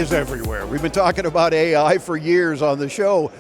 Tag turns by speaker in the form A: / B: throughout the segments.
A: is everywhere. We've been talking about AI for years on the show,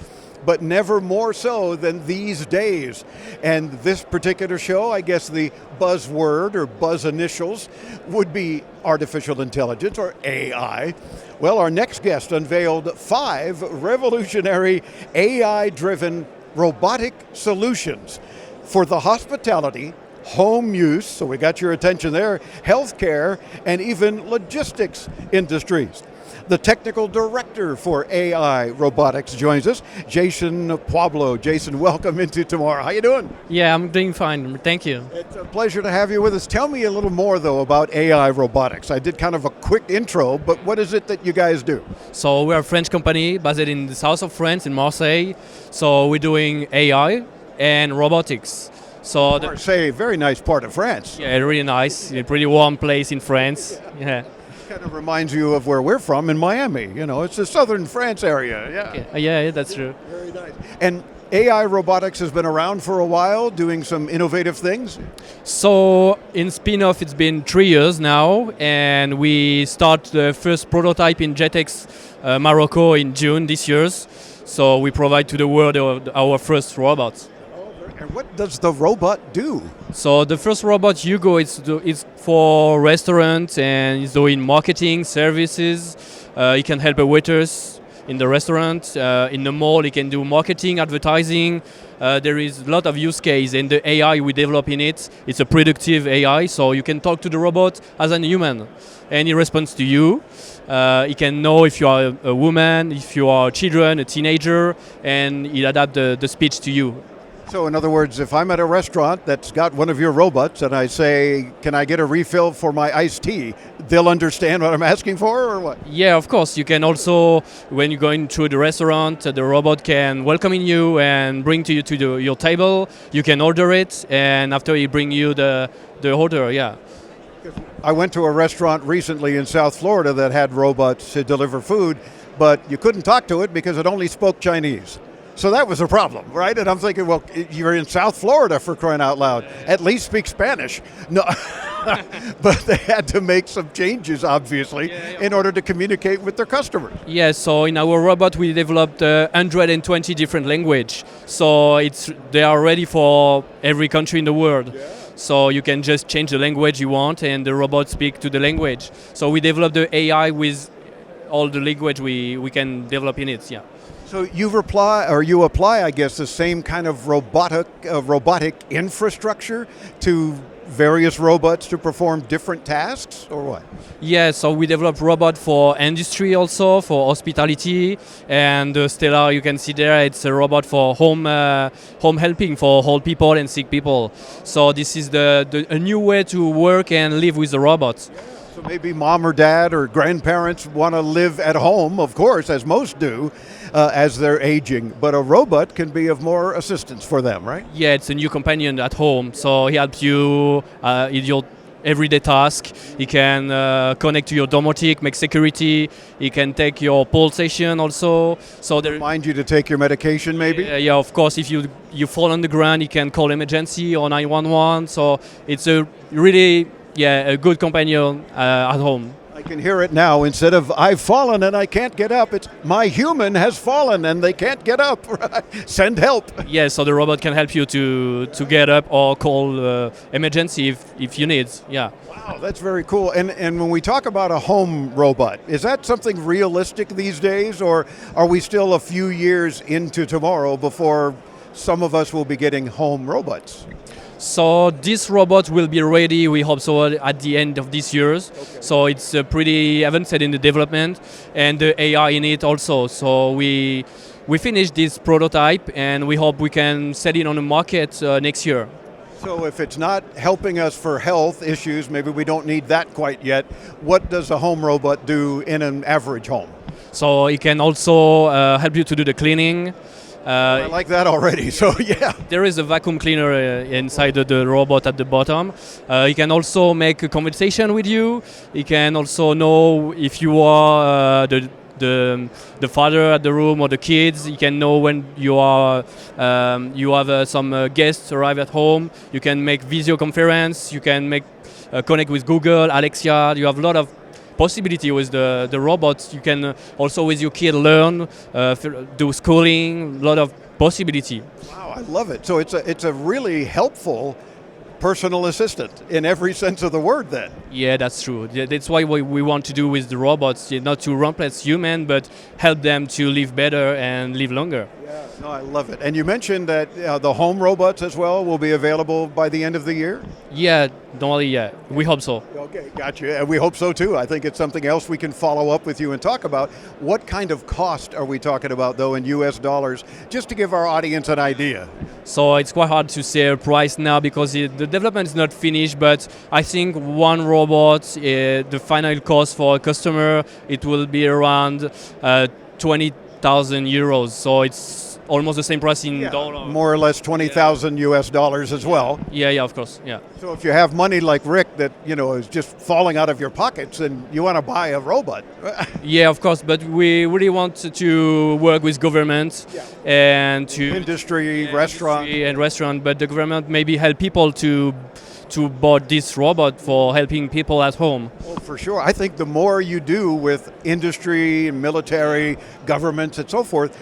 A: but never more so than these days. And this particular show, I guess the buzzword or buzz initials would be artificial intelligence or AI. Well, our next guest unveiled 5 revolutionary AI-driven robotic solutions for the hospitality, home use, so we got your attention there, healthcare, and even logistics industries. The technical director for AI Robotics joins us, Jason Poiblaud. Jason, welcome into Tomorrow. How you doing?
B: Yeah, I'm doing fine. Thank you.
A: It's a pleasure to have you with us. Tell me a little more, though, about AI Robotics. I did kind of a quick intro, but what is it that you guys do?
B: So we're a French company based in the south of France, in Marseille. So we're doing AI and robotics. So
A: Marseille, very nice part of France.
B: yeah, really nice. A pretty warm place in France. Yeah.
A: Kind of reminds you of where we're from in Miami. You know, it's the southern France area. Yeah.
B: Yeah, that's true.
A: Very nice. And AI Robotics has been around for a while, doing some innovative things.
B: So in spin-off, it's been 3 years now, and we start the first prototype in JETEX, Morocco in June this year. So we provide to the world our first robots.
A: And what does the robot do?
B: So the first robot Hugo is for restaurants and is doing marketing services. He can help the waiters in the restaurant. In the mall, he can do marketing, advertising. There is a lot of use case, and the AI we develop in it, it's a predictive AI, so you can talk to the robot as a human, and he responds to you. He can know if you are a woman, if you are children, a teenager, and he'll adapt the speech to you.
A: So in other words, if I'm at a restaurant that's got one of your robots and I say, can I get a refill for my iced tea? They'll understand what I'm asking for or what?
B: Yeah, of course. You can also, when you're going through the restaurant, the robot can welcome you and bring to you to your table. You can order it, and after he bring you the order, yeah.
A: I went to a restaurant recently in South Florida that had robots to deliver food, but you couldn't talk to it because it only spoke Chinese. So that was a problem, right? And I'm thinking, well, you're in South Florida, for crying out loud. At least speak Spanish. No, but they had to make some changes, obviously, in order to communicate with their customers.
B: Yeah, so in our robot, we developed 120 different languages. So they are ready for every country in the world. Yeah. So you can just change the language you want, and the robot speak to the language. So we developed the AI with all the language we can develop in it, yeah.
A: So you apply, I guess, the same kind of robotic infrastructure to various robots to perform different tasks, or what?
B: Yeah, so we develop robot for industry also, for hospitality, and Stellar, you can see there, it's a robot for home helping for old people and sick people. So this is a new way to work and live with the robots.
A: So maybe mom or dad or grandparents want to live at home, of course, as most do, as they're aging. But a robot can be of more assistance for them, right?
B: Yeah, it's a new companion at home. So he helps you in your everyday task. He can connect to your domotic, make security. He can take your pulsation also. So
A: remind you to take your medication, maybe?
B: Yeah, of course. If you fall on the ground, he can call emergency or 911. So it's a really... yeah, a good companion at home.
A: I can hear it now. Instead of I've fallen and I can't get up, it's my human has fallen and they can't get up. Send help.
B: Yeah, so the robot can help you to get up or call emergency if you need. Yeah.
A: Wow, that's very cool. And when we talk about a home robot, is that something realistic these days, or are we still a few years into tomorrow before some of us will be getting home robots?
B: So this robot will be ready, we hope so, at the end of this year. Okay. So it's pretty advanced in the development, and the AI in it also. So we finished this prototype, and we hope we can set it on the market next year.
A: So if it's not helping us for health issues, maybe we don't need that quite yet. What does a home robot do in an average home?
B: So it can also help you to do the cleaning.
A: I like that already, so yeah.
B: There is a vacuum cleaner inside the robot at the bottom. He can also make a conversation with you. He can also know if you are the father at the room or the kids. He can know when you are you have some guests arrive at home. You can make video conference. You can make connect with Google, Alexa. You have a lot of possibility with the robots. You can also with your kid learn, do schooling, a lot of possibility.
A: Wow, I love it. So it's a really helpful personal assistant in every sense of the word then.
B: Yeah, that's true. That's why we want to do with the robots, not to replace human, but help them to live better and live longer.
A: Yeah, no, I love it. And you mentioned that the home robots as well will be available by the end of the year?
B: Yeah, normally, yeah. We hope so.
A: Okay, gotcha. And we hope so too. I think it's something else we can follow up with you and talk about. What kind of cost are we talking about though in US dollars, just to give our audience an idea?
B: So it's quite hard to say a price now because the development is not finished, but I think one robot, the final cost for a customer, it will be around 20,000 euros. So it's almost the same price in dollars.
A: More or less 20,000 US dollars as well.
B: Yeah, of course, yeah.
A: So if you have money like Rick that, is just falling out of your pockets and you want to buy a robot.
B: Yeah, of course, but we really want to work with government and to
A: industry, restaurant,
B: but the government maybe help people to buy this robot for helping people at home.
A: Oh, for sure. I think the more you do with industry, military, governments, and so forth,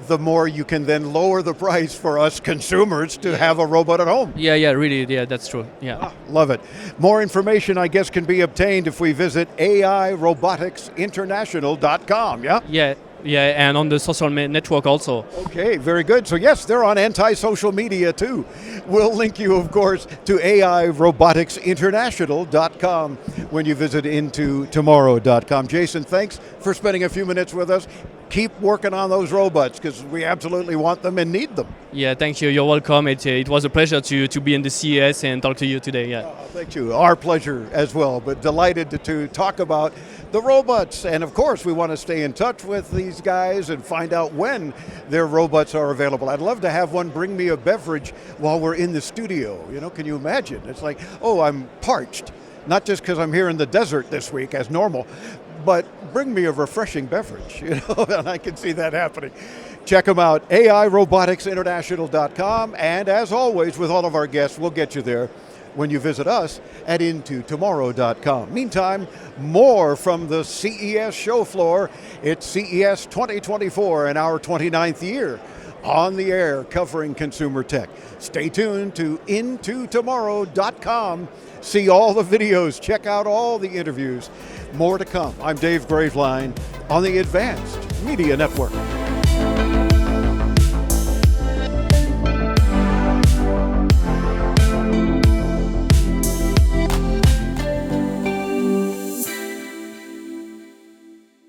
A: the more you can then lower the price for us consumers to have a robot at home.
B: Yeah, really, yeah, that's true. Yeah.
A: Love it. More information, I guess, can be obtained if we visit AIRoboticsInternational.com, yeah?
B: Yeah, and on the social network also.
A: Okay, very good. So yes, they're on anti-social media too. We'll link you, of course, to AIRoboticsInternational.com when you visit intotomorrow.com. Jason, thanks for spending a few minutes with us. Keep working on those robots because we absolutely want them and need them.
B: Yeah, thank you. You're welcome. It was a pleasure to be in the CES and talk to you today. Yeah.
A: Thank you. Our pleasure as well, but delighted to talk about the robots. And of course, we want to stay in touch with these guys and find out when their robots are available. I'd love to have one bring me a beverage while we're in the studio. Can you imagine? It's like, oh, I'm parched. Not just because I'm here in the desert this week as normal, but bring me a refreshing beverage, and I can see that happening. Check them out, AIRoboticsInternational.com, and as always with all of our guests, we'll get you there when you visit us at intotomorrow.com. Meantime, more from the CES show floor. It's CES 2024 in our 29th year on the air covering consumer tech. Stay tuned to intotomorrow.com. See all the videos, check out all the interviews. More to come. I'm Dave Graveline on the Advanced Media Network.